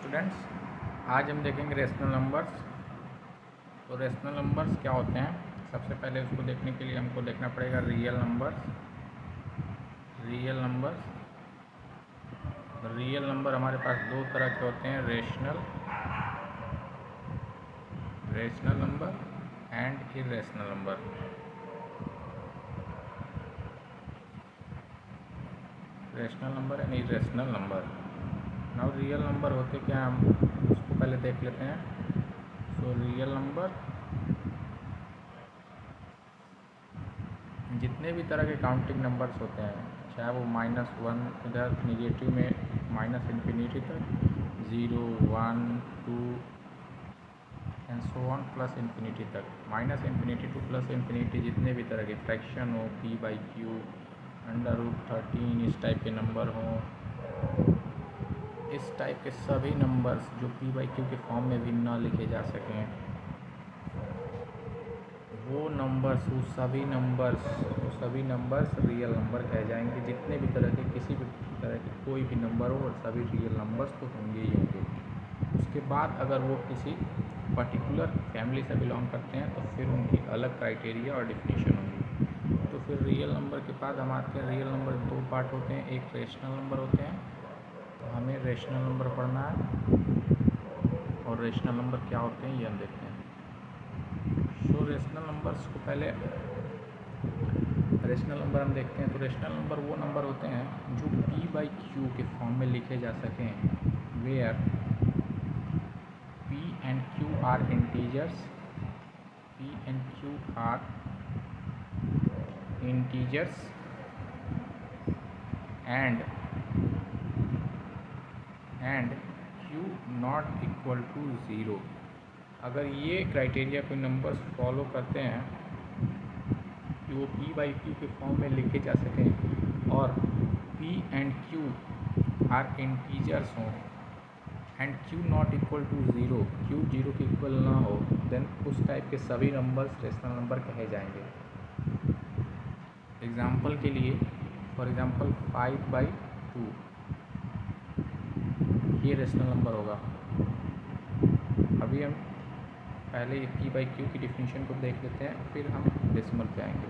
Students, आज हम देखेंगे रेशनल नंबर्स। तो रेशनल नंबर्स क्या होते हैं, सबसे पहले उसको देखने के लिए हमको देखना पड़ेगा रियल नंबर्स। रियल नंबर हमारे पास दो तरह के होते हैं, rational number and irrational number. Rational number and irrational number. Now real number होते क्या, हम उसको पहले देख लेते हैं। सो रियल नंबर जितने भी तरह के काउंटिंग नंबर्स होते हैं, चाहे वो -1 इधर निगेटिव में -इन्फिनिटी तक, 0, 1, 2 and so on plus infinity तक, -इन्फिनिटी टू प्लस इन्फिनिटी, जितने भी तरह के फ्रैक्शन हो, p/q, √13 इस टाइप के नंबर हों, इस टाइप के सभी नंबर्स जो p/q के फॉर्म में भी ना लिखे जा सकें, वो सभी नंबर्स रियल नंबर कह जाएंगे। जितने भी तरह के किसी भी तरह के कोई भी नंबर हो, सभी रियल नंबर्स तो होंगे ही होंगे। उसके बाद अगर वो किसी पर्टिकुलर फैमिली से बिलोंग करते हैं तो फिर उनकी अलग क्राइटेरिया और डिफिनीशन होगी। तो फिर रियल नंबर के बाद हम आते हैं, रियल नंबर दो पार्ट होते हैं, एक रेशनल नंबर होते हैं। तो हमें रेशनल नंबर पढ़ना है, और रेशनल नंबर क्या होते हैं ये हम देखते हैं। तो रेशनल नंबर्स को पहले रेशनल नंबर हम देखते हैं। तो रेशनल नंबर वो नंबर होते हैं जो p/q के फॉर्म में लिखे जा सकें, where p and q are integers, and q not equal to 0। अगर ये क्राइटेरिया कोई नंबर्स फॉलो करते हैं कि वो p/q के फॉर्म में लिखे जा सकें और p and q are integers हों and q not equal to 0, q 0 के इक्वल ना हो, देन उस टाइप के सभी नंबर्स रेशनल नंबर कहे जाएंगे। एग्जाम्पल के लिए, फॉर एग्जाम्पल 5/2 ये रेशनल नंबर होगा। अभी हम पहले p/q की डिफिनीशन को देख लेते हैं, फिर हम डेसिमल पे आएंगे।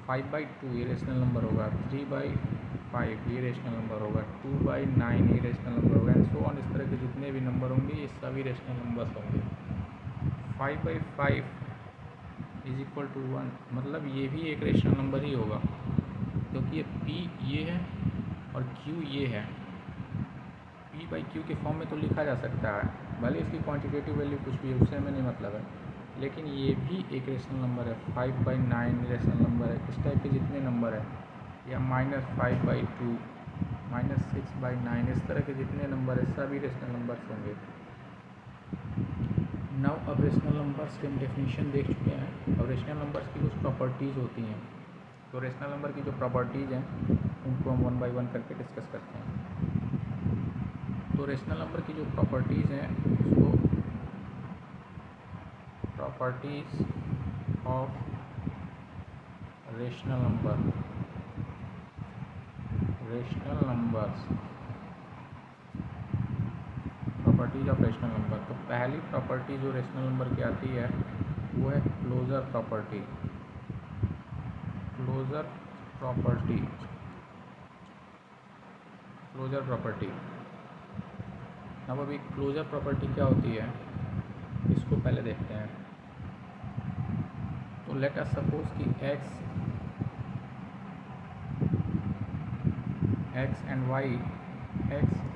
5/2 ये रेशनल नंबर होगा, 3/5 ये रेशनल नंबर होगा, 2/9 ये रेशनल नंबर होगा, एंड सो ऑन। इस तरह के जितने भी नंबर होंगे ये सभी रेशनल नंबर्स होंगे। 5/5 इज इक्वल टू 1, मतलब ये भी एक रेशनल नंबर ही होगा, क्योंकि ये p ये है और q ये है। p/q के फॉर्म में तो लिखा जा सकता है, भले इसकी क्वांटिटेटिव वैल्यू कुछ भी है, उससे हमें नहीं मतलब है, लेकिन ये भी एक रेशनल नंबर है। 5/9 रेशनल नंबर है। इस टाइप के जितने नंबर है, या -5/2, -6/9, इस तरह के जितने नंबर है सभी रेशनल नंबर्स होंगे। नाउ अब रेशनल नंबर्स की हम डेफिनेशन देख चुके हैं, और रेशनल नंबर्स की कुछ प्रॉपर्टीज़ होती हैं। तो रेशनल नंबर की जो प्रॉपर्टीज़ हैं उनको हम 1 बाय 1 करके डिस्कस करते हैं। तो रेशनल नंबर की जो प्रॉपर्टीज़ हैं उसको properties of rational numbers. Properties of rational number. तो पहली प्रॉपर्टी जो रेशनल नंबर की आती है वो है क्लोजर प्रॉपर्टी। अब अभी क्लोजर प्रॉपर्टी क्या होती है इसको पहले देखते हैं। तो लेट अस सपोज कि x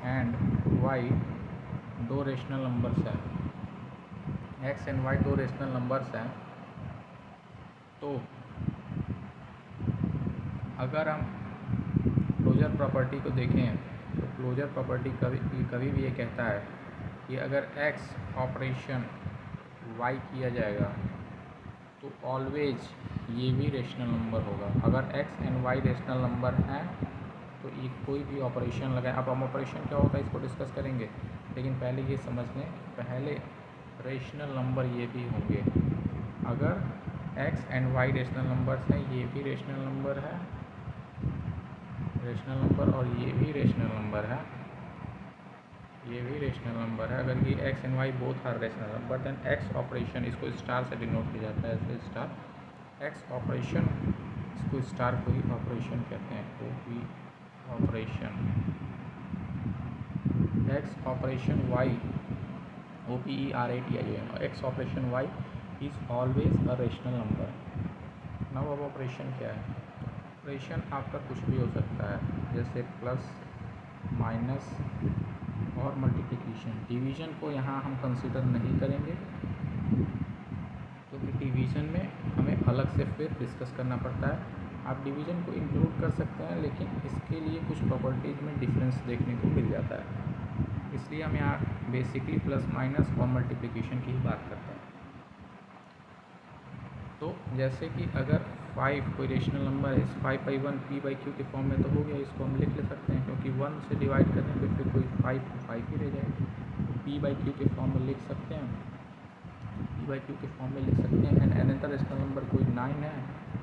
एंड y दो रेशनल नंबर्स हैं। तो अगर हम क्लोजर प्रॉपर्टी को देखें तो क्लोजर प्रॉपर्टी कभी भी ये कहता है कि अगर x ऑपरेशन y किया जाएगा तो ऑलवेज ये भी रेशनल नंबर होगा। अगर x and y rational number हैं तो ये कोई भी ऑपरेशन लगाए। अब हम ऑपरेशन क्या होता है इसको डिस्कस करेंगे, लेकिन पहले ये समझ लें, पहले रेशनल नंबर ये भी होंगे। अगर x and y rational numbers हैं, ये भी रेशनल नंबर है, और ये भी रेशनल नंबर है, ये भी रेशनल नंबर है। अगर ये x and y both are rational number then x operation, इसको स्टार से डिनोट किया जाता है ऐसे स्टार एक्स ऑपरेशन, इसको स्टार को ही ऑपरेशन कहते हैं, O P operation x operation y, O P E R A T I N, x operation y is always a rational number. Now अब ऑपरेशन क्या है? ऑपरेशन आपका कुछ भी हो सकता है, जैसे प्लस, माइनस और मल्टीप्लिकेशन। डिवीज़न को यहाँ हम कंसिडर नहीं करेंगे, क्योंकि डिवीज़न में हमें अलग से फिर डिस्कस करना पड़ता है। आप डिवीज़न को इंक्लूड कर सकते हैं, लेकिन इसके लिए कुछ प्रॉपर्टीज़ में डिफरेंस देखने को मिल जाता है, इसलिए हम यहाँ बेसिकली प्लस माइनस और मल्टीप्लिकेशन की ही बात करते हैं। तो जैसे कि अगर 5 कोई रेशनल नंबर है, 5/1 p/q के फॉर्म में तो हो गया, इसको हम लिख ले सकते हैं, क्योंकि 1 से डिवाइड करने पे फिर कोई 5 ही रह जाएगी, तो p/q के फॉर्म में लिख सकते हैं, p/q के फॉर्म में लिख सकते हैं। एंड अनदर रेशनल नंबर कोई 9 है,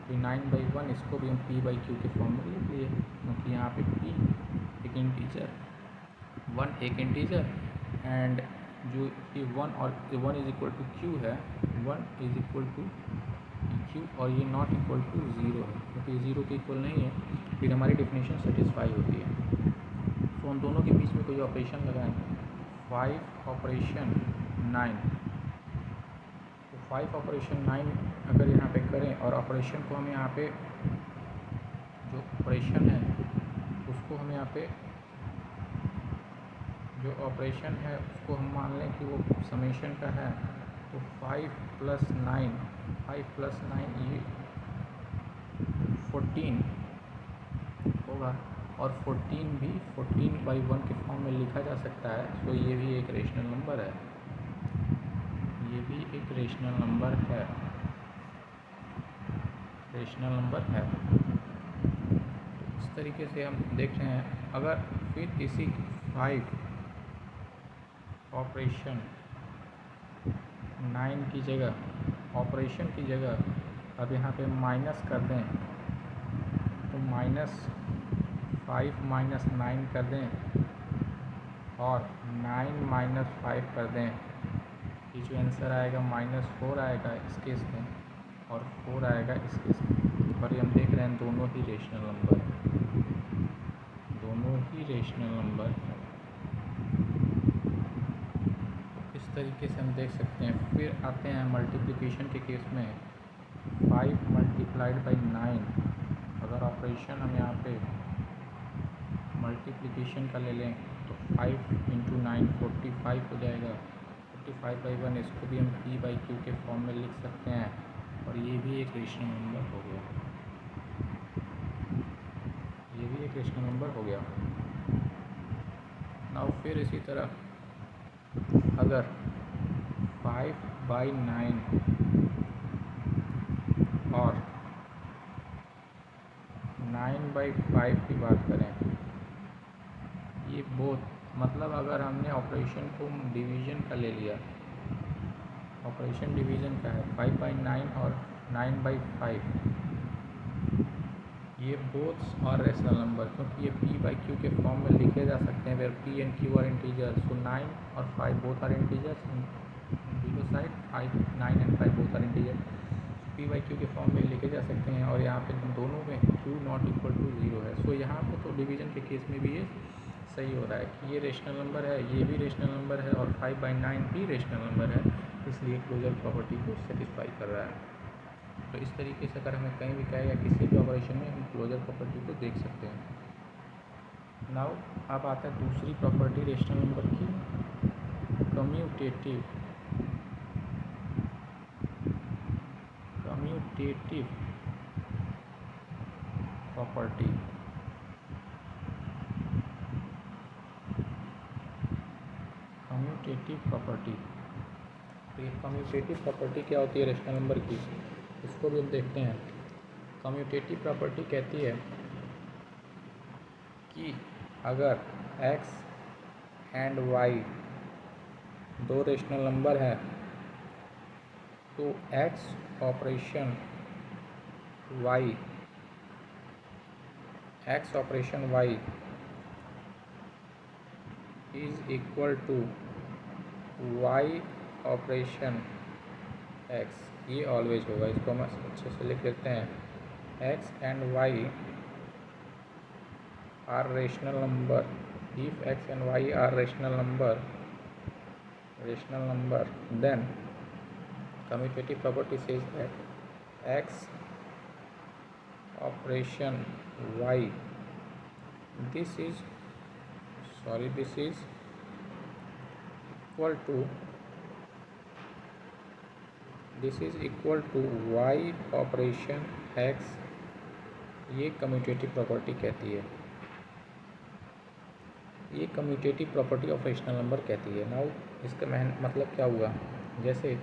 तो 9/1 इसको भी हम p/q के फॉर्म में लिख लिए, क्योंकि यहाँ पे p एक इंटीजर, 1 एक इंटीजर, एंड जो कि 1 और 1 इज इक्वल टू q है, 1 इज इक्वल टू q और ये नॉट इक्वल टू 0 है, क्योंकि 0 के इक्वल नहीं है, फिर हमारी डेफिनेशन सेटिस्फाई होती है। तो उन दोनों के बीच में कोई ऑपरेशन लगाएं, 5 ऑपरेशन 9, तो 5 ऑपरेशन 9 अगर यहाँ पे करें और ऑपरेशन को हम यहाँ पे, जो ऑपरेशन है उसको हम यहाँ पे, जो ऑपरेशन है उसको हम मान लें कि वो समेशन का है, तो 5 + 9, 5 + 9 ये 14 होगा, और 14 भी 14/1 के फॉर्म में लिखा जा सकता है, तो ये भी एक रेशनल नंबर है, ये भी एक रेशनल नंबर है, रेशनल नंबर है। इस तरीके से हम देख रहे हैं। अगर फिर इसी 5 ऑपरेशन 9 की जगह, ऑपरेशन की जगह अब यहाँ पे माइनस कर दें, तो -5 - 9 कर दें और 9 - 5 कर दें, ये जो आंसर आएगा -4 आएगा इस केस में, और 4 आएगा इस केस में। और ये हम देख रहे हैं दोनों ही रेशनल नंबर, दोनों ही रेशनल नंबर। इस तरीके से हम देख सकते हैं। फिर आते हैं मल्टीप्लिकेशन के केस में, 5 × 9, अगर ऑपरेशन हम यहाँ पे मल्टीप्लिकेशन का ले लें तो 5 × 9 45 हो जाएगा, 45/1, इसको भी हम p/q के फॉर्म में लिख सकते हैं, और ये भी एक रेशनल नंबर हो गया, ये भी एक रेशनल नंबर हो गया। नाउ फिर इसी तरह अगर 5/9 और 9/5 की बात करें, ये बोथ, मतलब अगर हमने ऑपरेशन को डिवीज़न का ले लिया, ऑपरेशन डिवीज़न का है 5/9 और 9/5, ये बोथ और रेशनल नंबर, क्योंकि ये p/q के फॉर्म में लिखे जा सकते हैं, where p and q are integers, so 9 और 5 both are integers, zero side 5, 9 and 5 both are integer, p/q के फॉर्म में लिखे जा सकते हैं, और यहाँ पे दोनों में q नॉट इक्वल टू 0 है। सो यहाँ पे तो डिवीज़न के केस में भी ये सही हो रहा है कि ये रेशनल नंबर है, ये भी रेशनल नंबर है, और 5/9 भी रेशनल नंबर है, इसलिए क्लोजर प्रॉपर्टी को सेटिस्फाई कर रहा है। तो इस तरीके से अगर हमें कहीं भी कहे या किसी भी ऑपरेशन में हम क्लोजर प्रॉपर्टी को देख सकते हैं। नाउ अब आता है दूसरी प्रॉपर्टी रेशनल नंबर की, कम्यूटेटिव प्रॉपर्टी। कम्यूटेटिव प्रॉपर्टी, तो ये कम्यूटेटिव प्रॉपर्टी क्या होती है रेशनल नंबर की, इसको भी हम देखते हैं। कम्यूटेटिव प्रॉपर्टी कहती है कि अगर x एंड y दो रेशनल नंबर है, तो x operation y, x operation y is equal to y operation x, ये ऑलवेज होगा। इसको हम अच्छे से लिख लेते हैं। X and y are rational number, if x and y are rational number, then commutative property says that x operation y, this is equal to y operation x, ये कम्यूटेटिव प्रॉपर्टी कहती है, ये commutative property of rational number कहती है। Now इसका मतलब क्या हुआ, जैसे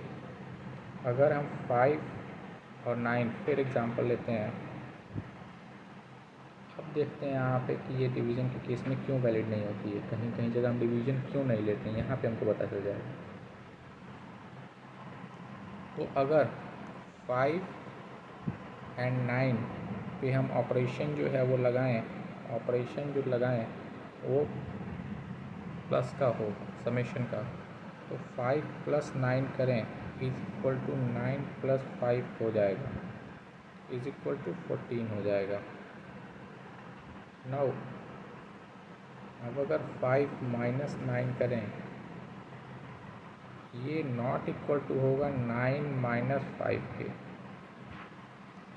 अगर हम 5 और 9 फिर एग्जांपल लेते हैं, अब देखते हैं यहाँ पे कि ये डिवीज़न के केस में क्यों वैलिड नहीं होती है, कहीं कहीं जगह हम डिवीज़न क्यों नहीं लेते हैं, यहाँ पे हमको पता चल जाएगा। तो अगर 5 एंड 9 पे हम ऑपरेशन जो है वो लगाएं, वो प्लस का हो, समेशन का, तो 5 + 9 करें इज इक्वल टू 9 + 5 हो जाएगा, इज इक्वल टू 14 हो जाएगा। नाउ अब अगर 5 - 9 करें, ये नॉट इक्वल टू होगा 9 - 5 के।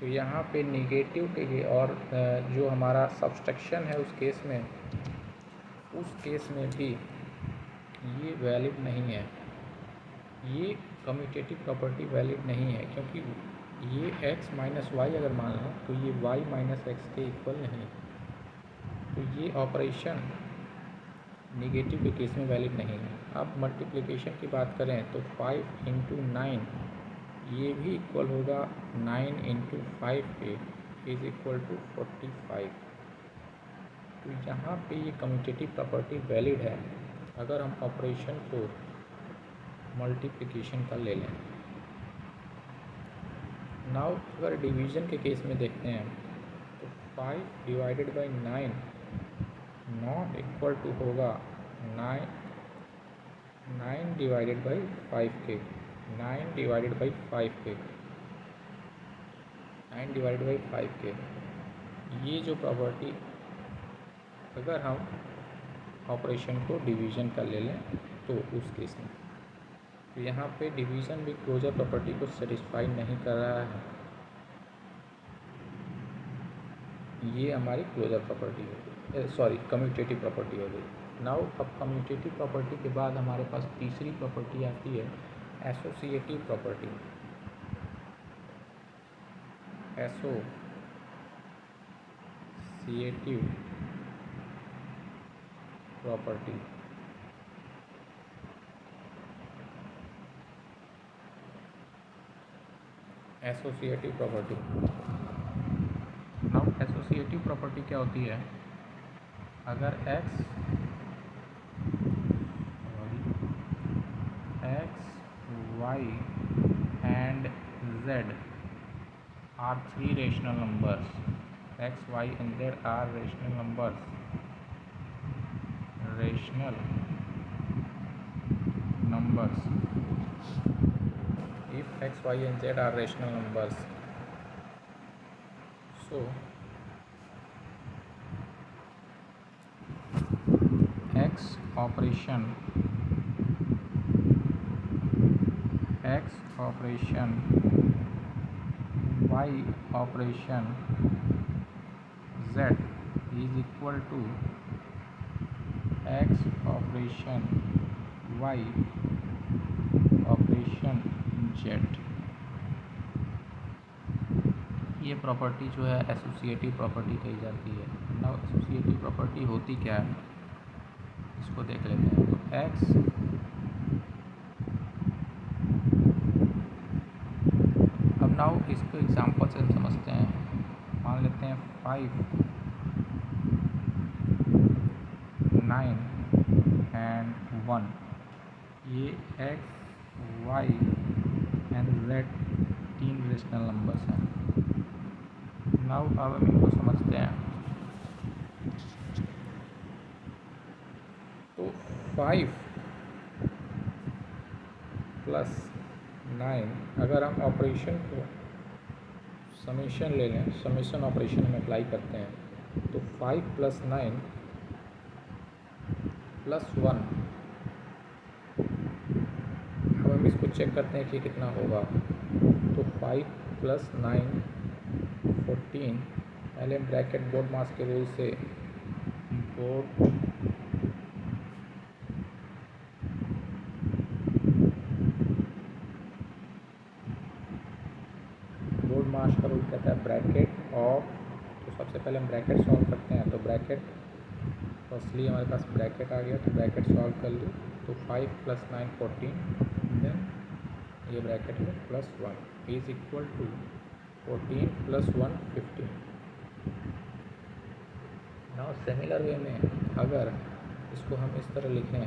तो यहाँ पे निगेटिव के लिए, और जो हमारा सब्सट्रैक्शन है उस केस में भी ये वैलिड नहीं है, ये कम्यूटेटिव प्रॉपर्टी वैलिड नहीं है, क्योंकि ये x - y अगर मान लो तो ये y - x के इक्वल नहीं, तो ये ऑपरेशन निगेटिव के केस में वैलिड नहीं है। अब मल्टीप्लिकेशन की बात करें तो 5 × 9 ये भी इक्वल होगा 9 × 5 के, इज इक्वल टू 45। तो यहाँ पे ये कम्यूटेटिव प्रॉपर्टी वैलिड है अगर हम ऑपरेशन को मल्टीप्लिकेशन का ले लें। नाउ अगर डिवीज़न के केस में देखते हैं तो 5 / 9 नॉट इक्वल टू होगा 9 / 5 के, 9 / 5 के। ये जो प्रॉपर्टी अगर हम ऑपरेशन को डिवीज़न का ले लें तो उस केस में, तो यहाँ पे डिवीज़न भी क्लोजर प्रॉपर्टी को सेटिस्फाई नहीं कर रहा है, ये हमारी क्लोजर प्रॉपर्टी हो गई, कम्यूटेटिव प्रॉपर्टी हो गई। नाउ अब कम्यूटेटिव प्रॉपर्टी के बाद हमारे पास तीसरी प्रॉपर्टी आती है associative property. Associative property. Now associative property क्या होती है, अगर x, y and z are 3 rational numbers, x, y and z are rational numbers, if x, y and z are rational numbers, so x operation y operation z is equal to x operation y operation z। ये property जो है associative property कही जाती है। Now associative property होती क्या है, इसको देख लेते हैं। तो x, अब नाउ इसको एग्जांपल से हम समझते हैं। मान लेते हैं 5, 9 and 1, ये x, y and z 3 rational numbers हैं। नाउ अब हम इनको समझते हैं। तो 5 प्लस 9, अगर हम ऑपरेशन को समेशन ले लें, समेशन ऑपरेशन हम अप्लाई करते हैं, तो 5 प्लस 9 प्लस 1, अब हम इसको चेक करते हैं कि कितना होगा। तो 5 प्लस 9 14, पहले हम ब्रैकेट बोर्ड मास के रूल से बोर्ड मास का रूल कहता है ब्रैकेट ऑफ, तो सबसे पहले हम ब्रैकेट सॉल्व करते हैं। तो ब्रैकेट फर्स्टली हमारे पास ब्रैकेट आ गया, तो ब्रैकेट सॉल्व कर ली। तो 5 प्लस 9 14, देन ये ब्रैकेट है plus 1 is equal to 14 plus 1 15। Now similar way में अगर इसको हम इस तरह लिखें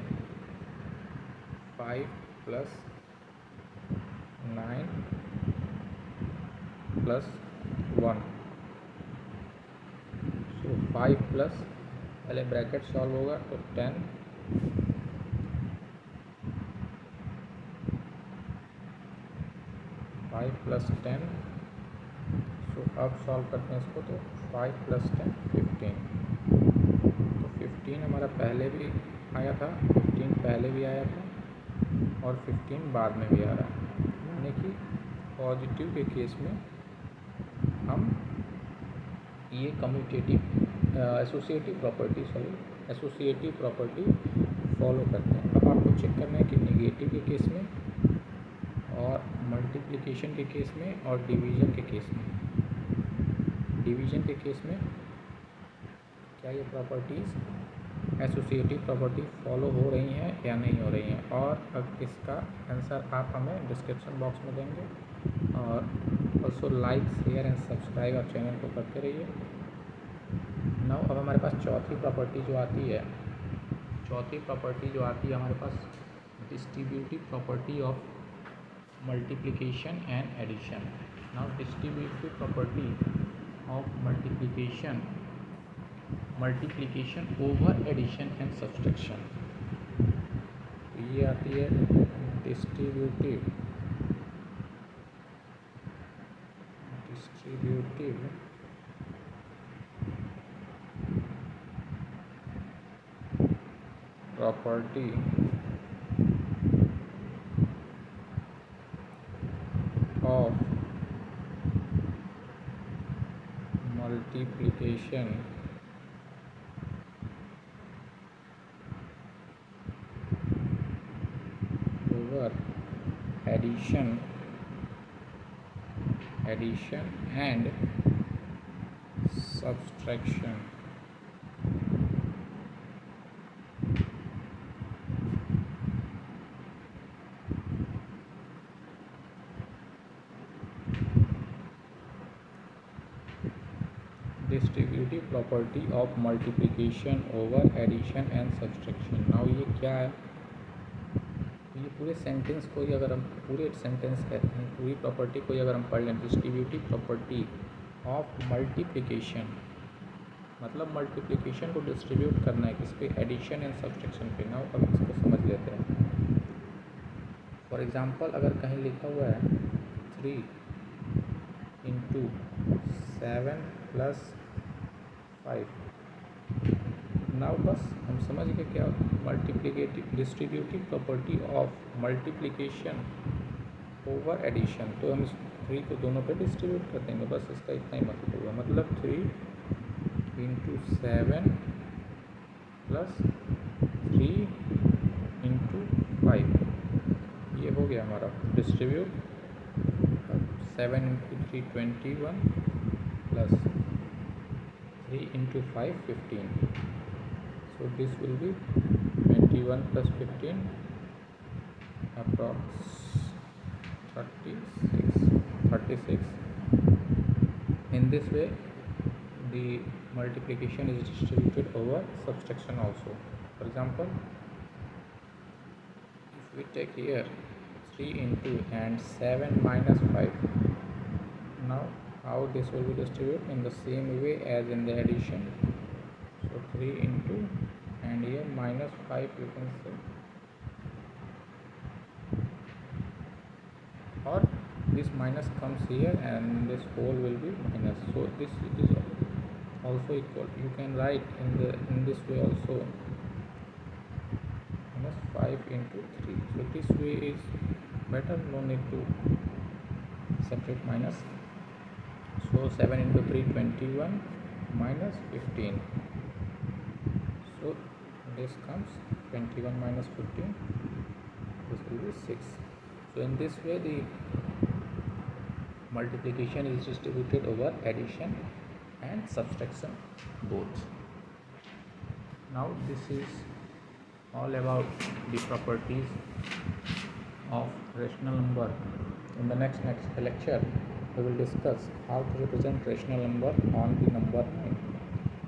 5 प्लस 9 प्लस 1, सो 5 प्लस, पहले ब्रैकेट सॉल्व होगा तो 10 5 प्लस 10, सो अब सॉल्व करते हैं इसको, तो 5 प्लस 10 15, तो 15 हमारा पहले भी आया था, 15 पहले भी आया था और 15 बाद में भी आ रहा है। यानी कि पॉजिटिव के केस में हम ये कम्यूटेटिव एसोसिएटिव प्रॉपर्टी फॉलो करते हैं। अब आपको चेक करना है कि नेगेटिव के केस में और मल्टीप्लिकेशन के केस में और डिवीज़न के केस में, डिवीज़न के केस में क्या ये प्रॉपर्टीज़ एसोसिएटिव प्रॉपर्टी फॉलो हो रही हैं या नहीं हो रही हैं, और अब इसका आंसर आप हमें डिस्क्रिप्शन बॉक्स में देंगे। और also like share and subscribe आप चैनल को करते रहिए। नाउ अब हमारे पास चौथी प्रॉपर्टी जो आती है हमारे पास distributive property of multiplication and addition. Now distributive property of multiplication over addition and subtraction, ये आती है distributive property of multiplication over addition and subtraction. Distributive property of multiplication over addition and subtraction. Now ये क्या है, ये पूरे sentence को ही अगर हम पूरे सेंटेंस कहते हैं, पूरी प्रॉपर्टी को ही अगर हम पढ़ लें, डिस्ट्रीब्यूटिव प्रॉपर्टी ऑफ मल्टीप्लिकेशन, मतलब मल्टीप्लिकेशन को डिस्ट्रीब्यूट करना है किस पे, एडिशन एंड सब्सट्रैक्शन पे। नाउ अब इसको समझ लेते हैं। फॉर एग्जांपल अगर कहीं लिखा हुआ है 3 इंटू 7 प्लस 5, नाउ बस हम समझ गए क्या multiplicative distributive property of multiplication over addition. तो हम इस 3 को दोनों पे डिस्ट्रीब्यूट कर देंगे, बस इसका इतना ही मतलब होगा। मतलब 3 इंटू 7 प्लस 3 इंटू 5, ये हो गया हमारा distribute. 7 into 3 21 plus 3 into 5 15, so this will be 21 plus 15 approx 36. In this way the multiplication is distributed over subtraction also. For example, if we take here 3 into and 7 minus 5, now how this will be distributed in the same way as in the addition. So 3 into and and here -5 you can say, or this minus comes here and this whole will be minus, so this is also equal. You can write in this way also, -5 into 3. So this way is better, no need to separate minus. So 7 into 3 21 minus 15, so this comes 21 minus 15, this will be 6. So in this way the multiplication is distributed over addition and subtraction both. Now this is all about the properties of rational number. In the next lecture we will discuss how to represent rational number on the number line.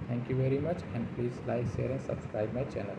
Thank you very much, and please like, share and subscribe my channel.